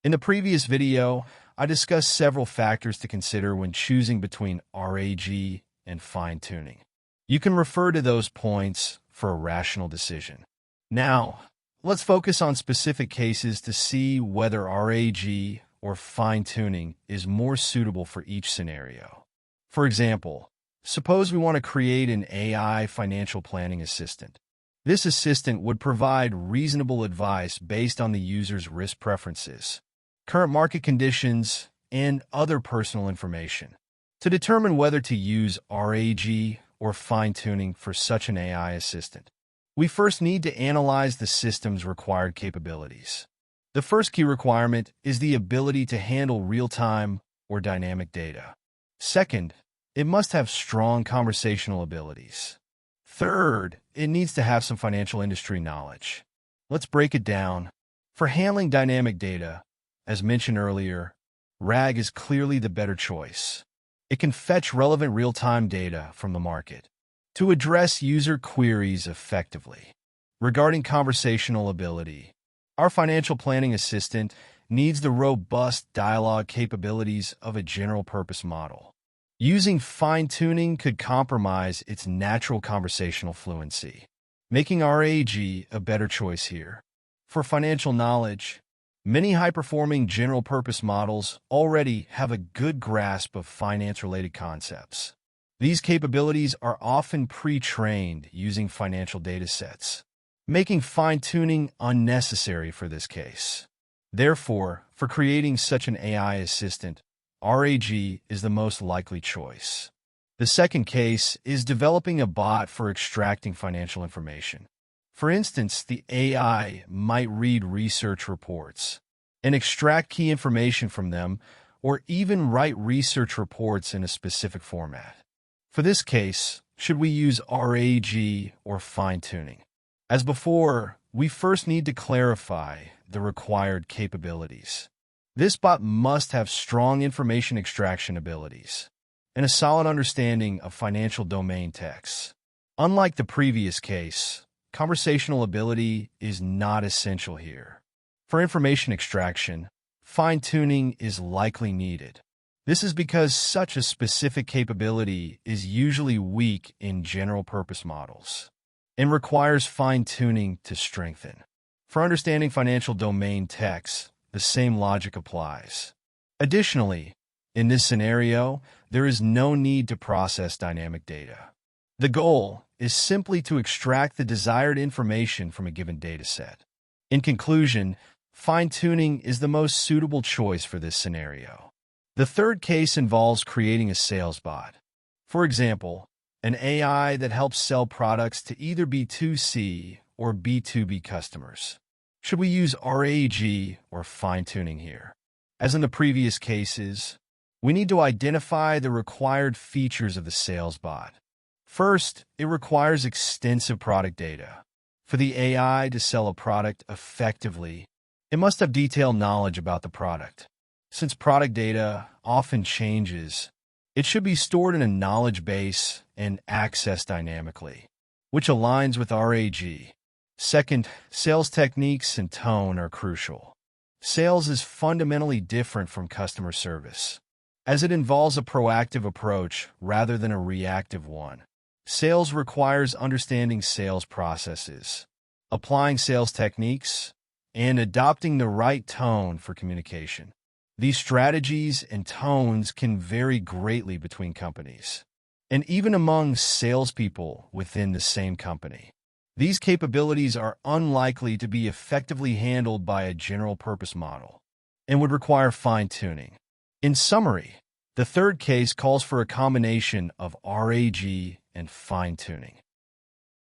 In the previous video, I discussed several factors to consider when choosing between RAG and fine-tuning. You can refer to those points for a rational decision. Now, let's focus on specific cases to see whether RAG or fine-tuning is more suitable for each scenario. For example, suppose we want to create an AI financial planning assistant. This assistant would provide reasonable advice based on the user's risk preferences, current market conditions, and other personal information. To determine whether to use RAG or fine-tuning for such an AI assistant, we first need to analyze the system's required capabilities. The first key requirement is the ability to handle real-time or dynamic data. Second, it must have strong conversational abilities. Third, it needs to have some financial industry knowledge. Let's break it down. For handling dynamic data, as mentioned earlier, RAG is clearly the better choice. It can fetch relevant real-time data from the market to address user queries effectively. Regarding conversational ability, our financial planning assistant needs the robust dialogue capabilities of a general-purpose model. Using fine-tuning could compromise its natural conversational fluency, making RAG a better choice here. For financial knowledge, many high-performing general-purpose models already have a good grasp of finance-related concepts. These capabilities are often pre-trained using financial datasets, making fine-tuning unnecessary for this case. Therefore, for creating such an AI assistant, RAG is the most likely choice. The second case is developing a bot for extracting financial information. For instance, the AI might read research reports and extract key information from them, or even write research reports in a specific format. For this case, should we use RAG or fine-tuning? As before, we first need to clarify the required capabilities. This bot must have strong information extraction abilities and a solid understanding of financial domain texts. Unlike the previous case, conversational ability is not essential here. For information extraction, fine-tuning is likely needed. This is because such a specific capability is usually weak in general-purpose models and requires fine-tuning to strengthen. For understanding financial domain texts, the same logic applies. Additionally, in this scenario, there is no need to process dynamic data. The goal is simply to extract the desired information from a given dataset. In conclusion, fine-tuning is the most suitable choice for this scenario. The third case involves creating a sales bot. For example, an AI that helps sell products to either B2C or B2B customers. Should we use RAG or fine-tuning here? As in the previous cases, we need to identify the required features of the sales bot. First, it requires extensive product data. For the AI to sell a product effectively, it must have detailed knowledge about the product. Since product data often changes, it should be stored in a knowledge base and accessed dynamically, which aligns with RAG. Second, sales techniques and tone are crucial. Sales is fundamentally different from customer service, as it involves a proactive approach rather than a reactive one. Sales requires understanding sales processes, applying sales techniques, and adopting the right tone for communication. These strategies and tones can vary greatly between companies, and even among salespeople within the same company. These capabilities are unlikely to be effectively handled by a general-purpose model and would require fine-tuning. In summary, the third case calls for a combination of RAG and fine-tuning.